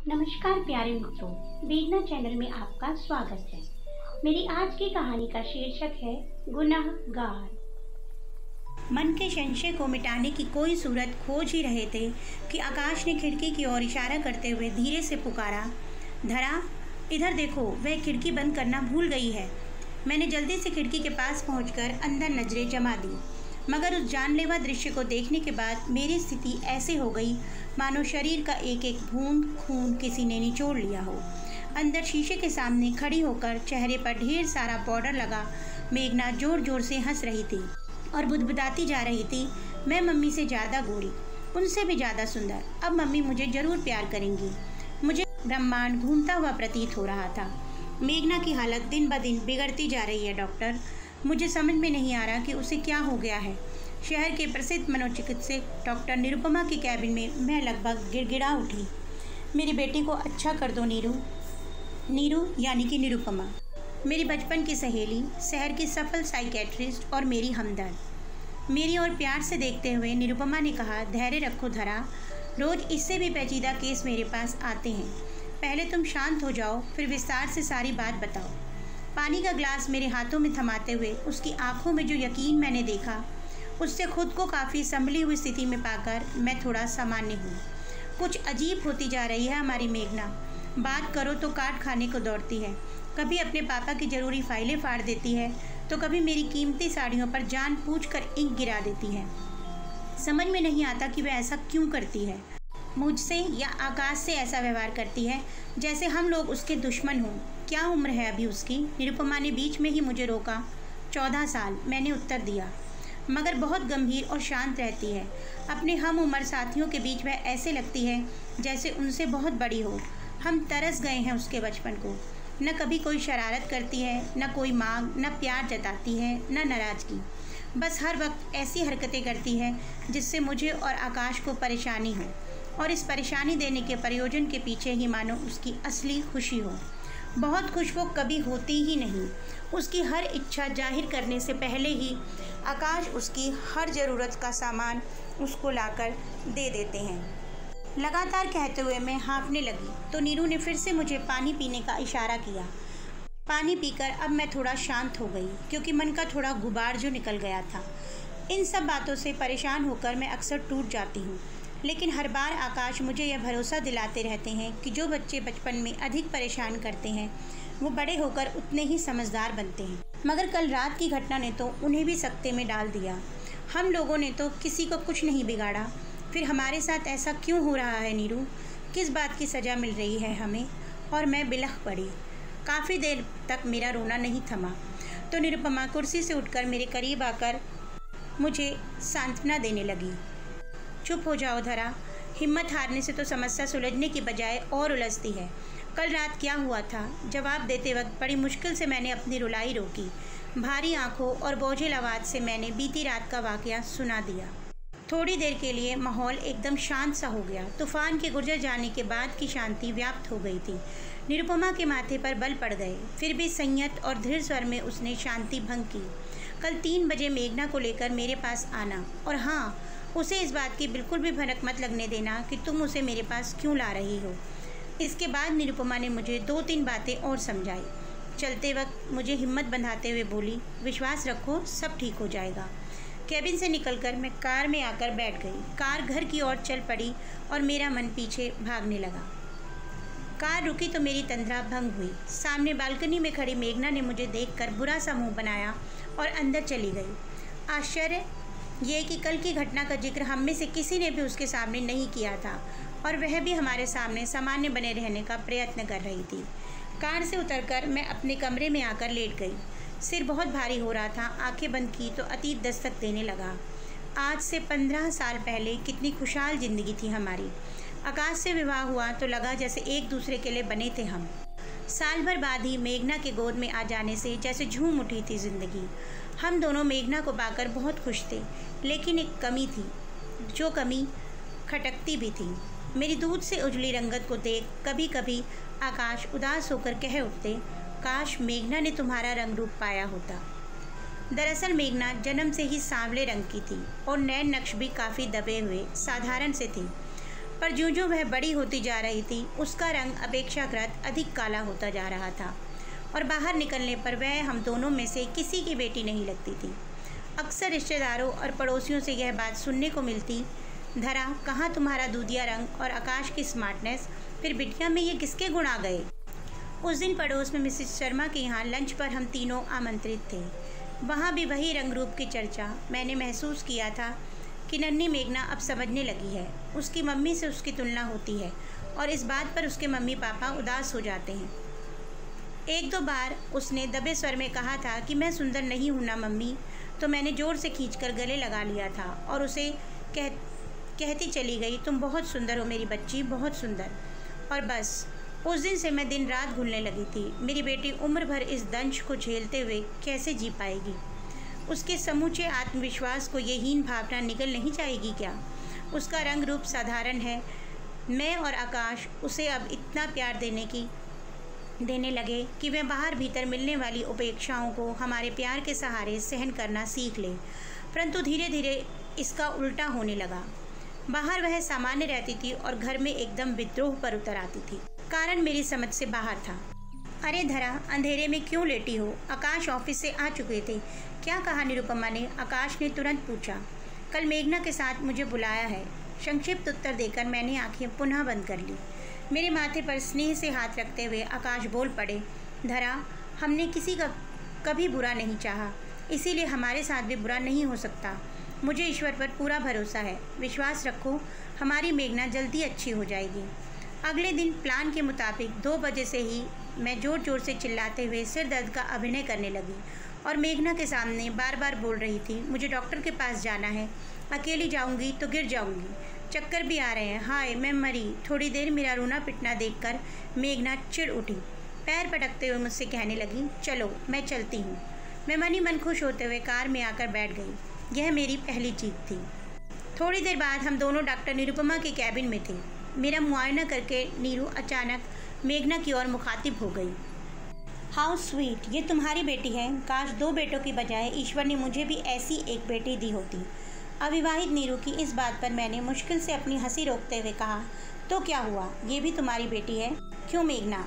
नमस्कार प्यारे मित्रों, मेघना चैनल में आपका स्वागत है। मेरी आज की कहानी का शीर्षक है गुनाहगार। मन के संशय को मिटाने की कोई सूरत खोज ही रहे थे कि आकाश ने खिड़की की ओर इशारा करते हुए धीरे से पुकारा, धरा इधर देखो, वह खिड़की बंद करना भूल गई है। मैंने जल्दी से खिड़की के पास पहुंचकर अंदर नजरें जमा दी, मगर उस जानलेवा दृश्य को देखने के बाद मेरी स्थिति ऐसे हो गई मानो शरीर का एक एक बूंद खून किसी ने निचोड़ लिया हो। अंदर शीशे के सामने खड़ी होकर चेहरे पर ढेर सारा पाउडर लगा मेघना जोर जोर से हंस रही थी और बुदबुदाती जा रही थी, मैं मम्मी से ज़्यादा गोरी, उनसे भी ज़्यादा सुंदर, अब मम्मी मुझे ज़रूर प्यार करेंगी। मुझे ब्रह्मांड घूमता हुआ प्रतीत हो रहा था। मेघना की हालत दिन ब दिन बिगड़ती जा रही है डॉक्टर। मुझे समझ में नहीं आ रहा कि उसे क्या हो गया है। शहर के प्रसिद्ध मनोचिकित्सक डॉक्टर निरुपमा के कैबिन में मैं लगभग गिड़गिड़ा उठी। मेरी बेटी को अच्छा कर दो नीरू। नीरू यानी कि निरुपमा, मेरी बचपन की सहेली, शहर की सफल साइकेट्रिस्ट और मेरी हमदर्द। मेरी ओर प्यार से देखते हुए निरुपमा ने कहा, धैर्य रखो धरा, रोज़ इससे भी पेचीदा केस मेरे पास आते हैं। पहले तुम शांत हो जाओ, फिर विस्तार से सारी बात बताओ। पानी का ग्लास मेरे हाथों में थमाते हुए उसकी आंखों में जो यकीन मैंने देखा, उससे खुद को काफ़ी संभली हुई स्थिति में पाकर मैं थोड़ा सामान्य हूँ। कुछ अजीब होती जा रही है हमारी मेघना। बात करो तो काट खाने को दौड़ती है, कभी अपने पापा की ज़रूरी फाइलें फाड़ देती है, तो कभी मेरी कीमती साड़ियों पर जानबूझकर इंक गिरा देती है। समझ में नहीं आता कि वह ऐसा क्यों करती है। मुझसे या आकाश से ऐसा व्यवहार करती है जैसे हम लोग उसके दुश्मन हों। क्या उम्र है अभी उसकी? निरुपमा ने बीच में ही मुझे रोका। 14 साल, मैंने उत्तर दिया, मगर बहुत गंभीर और शांत रहती है। अपने हम उम्र साथियों के बीच वह ऐसे लगती है जैसे उनसे बहुत बड़ी हो। हम तरस गए हैं उसके बचपन को। न कभी कोई शरारत करती है, न कोई मांग, न प्यार जताती है, न नाराज़गी। बस हर वक्त ऐसी हरकतें करती है जिससे मुझे और आकाश को परेशानी हो, और इस परेशानी देने के प्रयोजन के पीछे ही मानो उसकी असली खुशी हो। बहुत खुश वो कभी होती ही नहीं। उसकी हर इच्छा जाहिर करने से पहले ही आकाश उसकी हर ज़रूरत का सामान उसको लाकर दे देते हैं। लगातार कहते हुए मैं हाँफने लगी तो नीरू ने फिर से मुझे पानी पीने का इशारा किया। पानी पीकर अब मैं थोड़ा शांत हो गई, क्योंकि मन का थोड़ा गुबार जो निकल गया था। इन सब बातों से परेशान होकर मैं अक्सर टूट जाती हूँ, लेकिन हर बार आकाश मुझे यह भरोसा दिलाते रहते हैं कि जो बच्चे बचपन में अधिक परेशान करते हैं वो बड़े होकर उतने ही समझदार बनते हैं। मगर कल रात की घटना ने तो उन्हें भी सकते में डाल दिया। हम लोगों ने तो किसी को कुछ नहीं बिगाड़ा, फिर हमारे साथ ऐसा क्यों हो रहा है नीरू? किस बात की सज़ा मिल रही है हमें? और मैं बिलख पड़ी। काफ़ी देर तक मेरा रोना नहीं थमा तो निरुपमा कुर्सी से उठकर मेरे करीब आकर मुझे सांत्वना देने लगी। चुप हो जाओ धरा, हिम्मत हारने से तो समस्या सुलझने की बजाय और उलझती है। कल रात क्या हुआ था? जवाब देते वक्त बड़ी मुश्किल से मैंने अपनी रुलाई रोकी। भारी आंखों और बोझिल आवाज़ से मैंने बीती रात का वाकया सुना दिया। थोड़ी देर के लिए माहौल एकदम शांत सा हो गया। तूफान के गुजर जाने के बाद की शांति व्याप्त हो गई थी। निरुपमा के माथे पर बल पड़ गए, फिर भी संयत और दृढ़ स्वर में उसने शांति भंग की। कल 3 बजे मेघना को लेकर मेरे पास आना, और हाँ, उसे इस बात की बिल्कुल भी भनक मत लगने देना कि तुम उसे मेरे पास क्यों ला रही हो। इसके बाद निरुपमा ने मुझे 2-3 बातें और समझाई। चलते वक्त मुझे हिम्मत बंधाते हुए बोली, विश्वास रखो, सब ठीक हो जाएगा। कैबिन से निकलकर मैं कार में आकर बैठ गई। कार घर की ओर चल पड़ी और मेरा मन पीछे भागने लगा। कार रुकी तो मेरी तंद्रा भंग हुई। सामने बालकनी में खड़ी मेघना ने मुझे देखकर बुरा सा मुँह बनाया और अंदर चली गई। आश्चर्य ये कि कल की घटना का जिक्र हम में से किसी ने भी उसके सामने नहीं किया था, और वह भी हमारे सामने सामान्य बने रहने का प्रयत्न कर रही थी। कार से उतरकर मैं अपने कमरे में आकर लेट गई। सिर बहुत भारी हो रहा था। आंखें बंद की तो अतीत दस्तक देने लगा। आज से 15 साल पहले कितनी खुशहाल ज़िंदगी थी हमारी। आकाश से विवाह हुआ तो लगा जैसे एक दूसरे के लिए बने थे हम। साल भर बाद ही मेघना के गोद में आ जाने से जैसे झूम उठी थी ज़िंदगी। हम दोनों मेघना को पाकर बहुत खुश थे, लेकिन एक कमी थी, जो कमी खटकती भी थी। मेरी दूध से उजली रंगत को देख कभी कभी आकाश उदास होकर कह उठते, काश मेघना ने तुम्हारा रंग रूप पाया होता। दरअसल मेघना जन्म से ही सांवले रंग की थी और नैन नक्श भी काफ़ी दबे हुए साधारण से थी। पर ज्यों ज्यों वह बड़ी होती जा रही थी उसका रंग अपेक्षाकृत अधिक काला होता जा रहा था और बाहर निकलने पर वह हम दोनों में से किसी की बेटी नहीं लगती थी। अक्सर रिश्तेदारों और पड़ोसियों से यह बात सुनने को मिलती, धरा कहाँ तुम्हारा दूधिया रंग और आकाश की स्मार्टनेस, फिर बिटिया में ये किसके गुण आ गए। उस दिन पड़ोस में मिसेस शर्मा के यहाँ लंच पर हम तीनों आमंत्रित थे। वहाँ भी वही रंग रूप की चर्चा। मैंने महसूस किया था कि नन्ही मेघना अब समझने लगी है। उसकी मम्मी से उसकी तुलना होती है और इस बात पर उसके मम्मी पापा उदास हो जाते हैं। एक दो बार उसने दबे स्वर में कहा था कि मैं सुंदर नहीं हूँ ना मम्मी, तो मैंने ज़ोर से खींचकर गले लगा लिया था और उसे कहती चली गई, तुम बहुत सुंदर हो मेरी बच्ची, बहुत सुंदर। और बस उस दिन से मैं दिन रात घुलने लगी थी। मेरी बेटी उम्र भर इस दंश को झेलते हुए कैसे जी पाएगी। उसके समूचे आत्मविश्वास को ये हीन भावना निगल नहीं जाएगी क्या। उसका रंग रूप साधारण है। मैं और आकाश उसे अब इतना प्यार देने लगे कि वह बाहर भीतर मिलने वाली उपेक्षाओं को हमारे प्यार के सहारे सहन करना सीख ले। परंतु धीरे धीरे इसका उल्टा होने लगा। बाहर वह सामान्य रहती थी और घर में एकदम विद्रोह पर उतर आती थी। कारण मेरी समझ से बाहर था। अरे धरा, अंधेरे में क्यों लेटी हो? आकाश ऑफिस से आ चुके थे। क्या कहा निरुपमा ने? आकाश ने तुरंत पूछा। कल मेघना के साथ मुझे बुलाया है। संक्षिप्त उत्तर देकर मैंने आंखें पुनः बंद कर ली। मेरे माथे पर स्नेह से हाथ रखते हुए आकाश बोल पड़े, धरा, हमने किसी का कभी बुरा नहीं चाहा, इसीलिए हमारे साथ भी बुरा नहीं हो सकता। मुझे ईश्वर पर पूरा भरोसा है। विश्वास रखो, हमारी मेघना जल्दी अच्छी हो जाएगी। अगले दिन प्लान के मुताबिक 2 बजे से ही मैं ज़ोर ज़ोर से चिल्लाते हुए सिर दर्द का अभिनय करने लगी और मेघना के सामने बार बार बोल रही थी, मुझे डॉक्टर के पास जाना है, अकेली जाऊंगी तो गिर जाऊंगी, चक्कर भी आ रहे हैं, हाय मैं मरी। थोड़ी देर मेरा रोना पिटना देखकर मेघना चिढ़ उठी। पैर पटकते हुए मुझसे कहने लगी, चलो मैं चलती हूँ। मैं मन ही मन खुश होते हुए कार में आकर बैठ गई। यह मेरी पहली जीत थी। थोड़ी देर बाद हम दोनों डॉक्टर निरुपमा के कैबिन में थे। मेरा मुआयना करके नीरू अचानक मेघना की ओर मुखातिब हो गई। हाउ स्वीट, ये तुम्हारी बेटी है। काश 2 बेटों की बजाय ईश्वर ने मुझे भी ऐसी एक बेटी दी होती। अविवाहित नीरू की इस बात पर मैंने मुश्किल से अपनी हंसी रोकते हुए कहा, तो क्या हुआ, ये भी तुम्हारी बेटी है? क्यों मेघना?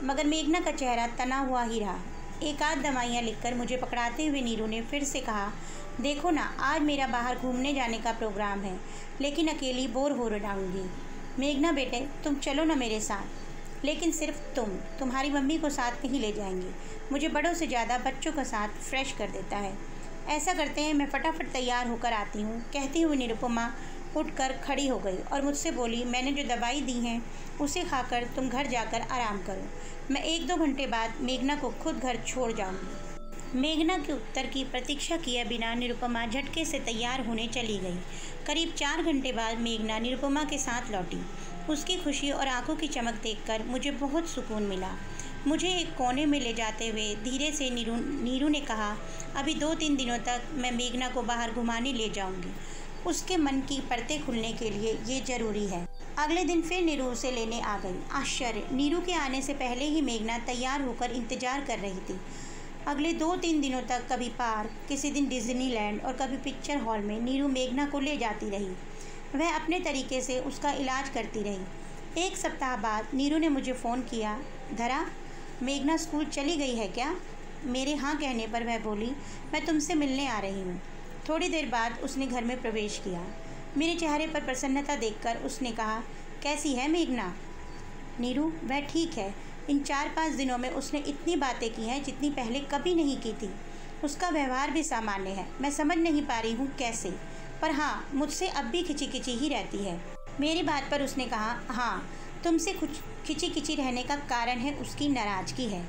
मगर मेघना का चेहरा तना हुआ ही रहा। एक आध दवाइयाँ लिखकर मुझे पकड़ाते हुए नीरू ने फिर से कहा, देखो ना, आज मेरा बाहर घूमने जाने का प्रोग्राम है, लेकिन अकेली बोर हो जाऊंगी। मेघना बेटे, तुम चलो ना मेरे साथ। लेकिन सिर्फ तुम्हारी मम्मी को साथ नहीं ले जाएंगी। मुझे बड़ों से ज़्यादा बच्चों का साथ फ्रेश कर देता है। ऐसा करते हैं, मैं फटाफट तैयार होकर आती हूँ। कहती हुई निरुपमा उठकर खड़ी हो गई और मुझसे बोली, मैंने जो दवाई दी हैं उसे खाकर तुम घर जाकर आराम करो। मैं 1-2 घंटे बाद मेघना को खुद घर छोड़ जाऊँगी। मेघना के उत्तर की प्रतीक्षा किए बिना निरुपमा झटके से तैयार होने चली गई। करीब 4 घंटे बाद मेघना निरुपमा के साथ लौटी। उसकी खुशी और आंखों की चमक देखकर मुझे बहुत सुकून मिला। मुझे एक कोने में ले जाते हुए धीरे से नीरू ने कहा, अभी 2-3 दिनों तक मैं मेघना को बाहर घुमाने ले जाऊंगी। उसके मन की परतें खुलने के लिए ये ज़रूरी है। अगले दिन फिर नीरू उसे लेने आ गई। आश्चर्य, नीरू के आने से पहले ही मेघना तैयार होकर इंतजार कर रही थी। अगले 2-3 दिनों तक कभी पार्क, किसी दिन डिज्नीलैंड और कभी पिक्चर हॉल में नीरू मेघना को ले जाती रही। वह अपने तरीके से उसका इलाज करती रही। 1 सप्ताह बाद नीरू ने मुझे फ़ोन किया, धरा, मेघना स्कूल चली गई है क्या? मेरे हाँ कहने पर वह बोली, मैं तुमसे मिलने आ रही हूँ। थोड़ी देर बाद उसने घर में प्रवेश किया। मेरे चेहरे पर प्रसन्नता देखकर उसने कहा, कैसी है मेघना? नीरू, वह ठीक है। इन 4-5 दिनों में उसने इतनी बातें की हैं जितनी पहले कभी नहीं की थी। उसका व्यवहार भी सामान्य है। मैं समझ नहीं पा रही हूँ कैसे, पर हाँ, मुझसे अब भी खिची ही रहती है। मेरी बात पर उसने कहा, हाँ, तुमसे कुछ खिची रहने का कारण है उसकी नाराज़गी है।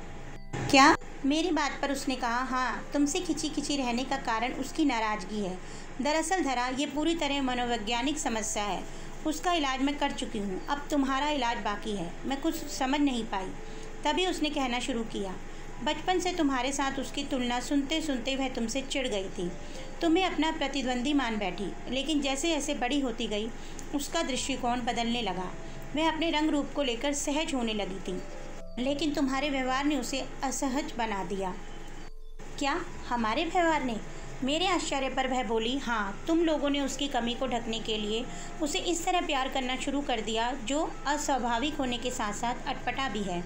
क्या? मेरी बात पर उसने कहा, हाँ, तुमसे खिची रहने का कारण उसकी नाराज़गी है। दरअसल धरा, ये पूरी तरह मनोवैज्ञानिक समस्या है। उसका इलाज मैं कर चुकी हूँ, अब तुम्हारा इलाज बाकी है। मैं कुछ समझ नहीं पाई। तभी उसने कहना शुरू किया, बचपन से तुम्हारे साथ उसकी तुलना सुनते सुनते वह तुमसे चिढ़ गई थी। तुम्हें अपना प्रतिद्वंदी मान बैठी, लेकिन जैसे जैसे बड़ी होती गई उसका दृष्टिकोण बदलने लगा। वह अपने रंग रूप को लेकर सहज होने लगी थी, लेकिन तुम्हारे व्यवहार ने उसे असहज बना दिया। क्या? हमारे व्यवहार ने? मेरे आश्चर्य पर वह बोली, हाँ, तुम लोगों ने उसकी कमी को ढकने के लिए उसे इस तरह प्यार करना शुरू कर दिया, जो अस्वाभाविक होने के साथ साथ अटपटा भी है।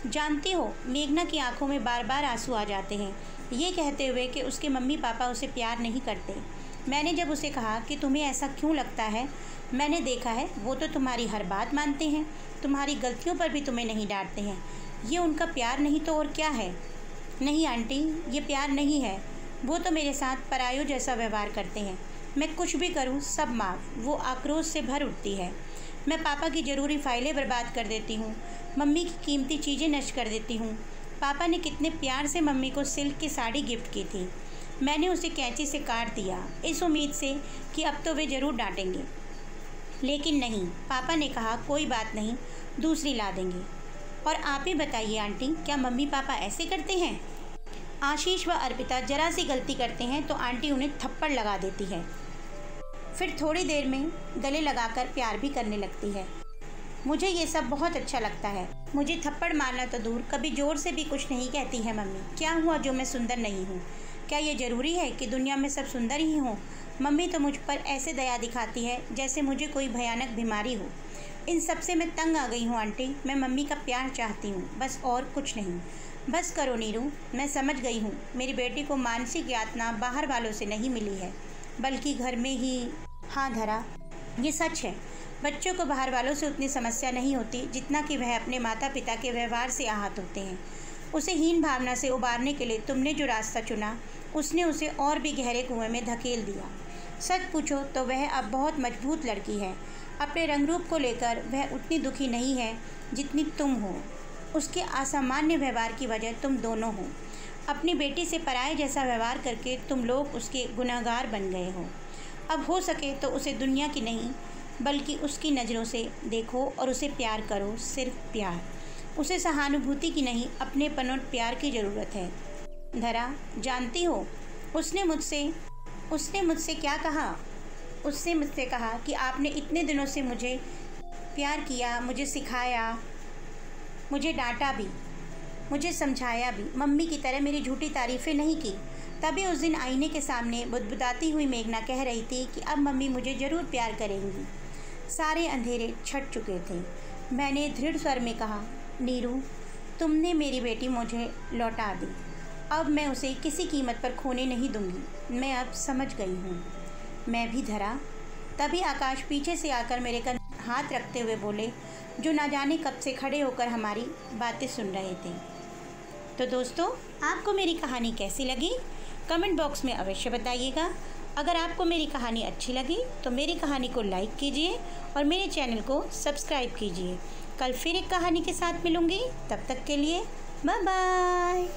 जानती हो, मेघना की आंखों में बार बार आंसू आ जाते हैं, ये कहते हुए कि उसके मम्मी पापा उसे प्यार नहीं करते। मैंने जब उसे कहा कि तुम्हें ऐसा क्यों लगता है, मैंने देखा है वो तो तुम्हारी हर बात मानते हैं, तुम्हारी गलतियों पर भी तुम्हें नहीं डांटते हैं। ये उनका प्यार नहीं तो और क्या है? नहीं आंटी, ये प्यार नहीं है। वो तो मेरे साथ परायों जैसा व्यवहार करते हैं। मैं कुछ भी करूं सब माफ़। वो आक्रोश से भर उठती है। मैं पापा की ज़रूरी फाइलें बर्बाद कर देती हूँ, मम्मी की कीमती चीज़ें नष्ट कर देती हूँ। पापा ने कितने प्यार से मम्मी को सिल्क की साड़ी गिफ्ट की थी, मैंने उसे कैंची से काट दिया, इस उम्मीद से कि अब तो वे ज़रूर डांटेंगे। लेकिन नहीं, पापा ने कहा कोई बात नहीं, दूसरी ला देंगे। और आप ही बताइए आंटी, क्या मम्मी पापा ऐसे करते हैं? आशीष व अर्पिता जरा सी गलती करते हैं तो आंटी उन्हें थप्पड़ लगा देती है, फिर थोड़ी देर में गले लगाकर प्यार भी करने लगती है। मुझे ये सब बहुत अच्छा लगता है। मुझे थप्पड़ मारना तो दूर, कभी ज़ोर से भी कुछ नहीं कहती है मम्मी। क्या हुआ जो मैं सुंदर नहीं हूँ? क्या ये ज़रूरी है कि दुनिया में सब सुंदर ही हों? मम्मी तो मुझ पर ऐसे दया दिखाती है जैसे मुझे कोई भयानक बीमारी हो। इन सब से मैं तंग आ गई हूँ आंटी। मैं मम्मी का प्यार चाहती हूँ, बस और कुछ नहीं। बस करो नीरू, मैं समझ गई हूँ। मेरी बेटी को मानसिक यातना बाहर वालों से नहीं मिली है, बल्कि घर में ही। हाँ धरा, ये सच है। बच्चों को बाहर वालों से उतनी समस्या नहीं होती जितना कि वह अपने माता पिता के व्यवहार से आहत होते हैं। उसे हीन भावना से उबारने के लिए तुमने जो रास्ता चुना, उसने उसे और भी गहरे कुएं में धकेल दिया। सच पूछो तो वह अब बहुत मजबूत लड़की है। अपने रंग रूप को लेकर वह उतनी दुखी नहीं है जितनी तुम हो। उसके असामान्य व्यवहार की वजह तुम दोनों हो। अपनी बेटी से पराये जैसा व्यवहार करके तुम लोग उसके गुनहगार बन गए हो। अब हो सके तो उसे दुनिया की नहीं बल्कि उसकी नज़रों से देखो और उसे प्यार करो, सिर्फ प्यार। उसे सहानुभूति की नहीं, अपनेपन और प्यार की ज़रूरत है। धरा, जानती हो उसने मुझसे क्या कहा? उसने मुझसे कहा कि आपने इतने दिनों से मुझे प्यार किया, मुझे सिखाया, मुझे डांटा भी, मुझे समझाया भी, मम्मी की तरह मेरी झूठी तारीफ़ें नहीं की। तभी उस दिन आईने के सामने बुदबुदाती हुई मेघना कह रही थी कि अब मम्मी मुझे ज़रूर प्यार करेंगी। सारे अंधेरे छट चुके थे। मैंने दृढ़ स्वर में कहा, नीरू, तुमने मेरी बेटी मुझे लौटा दी। अब मैं उसे किसी कीमत पर खोने नहीं दूंगी। मैं अब समझ गई हूँ। मैं भी धरा। तभी आकाश पीछे से आकर मेरे कंधे हाथ रखते हुए बोले, जो ना जाने कब से खड़े होकर हमारी बातें सुन रहे थे। तो दोस्तों, आपको मेरी कहानी कैसी लगी? कमेंट बॉक्स में अवश्य बताइएगा। अगर आपको मेरी कहानी अच्छी लगी तो मेरी कहानी को लाइक कीजिए और मेरे चैनल को सब्सक्राइब कीजिए। कल फिर एक कहानी के साथ मिलूँगी। तब तक के लिए बाय बाय।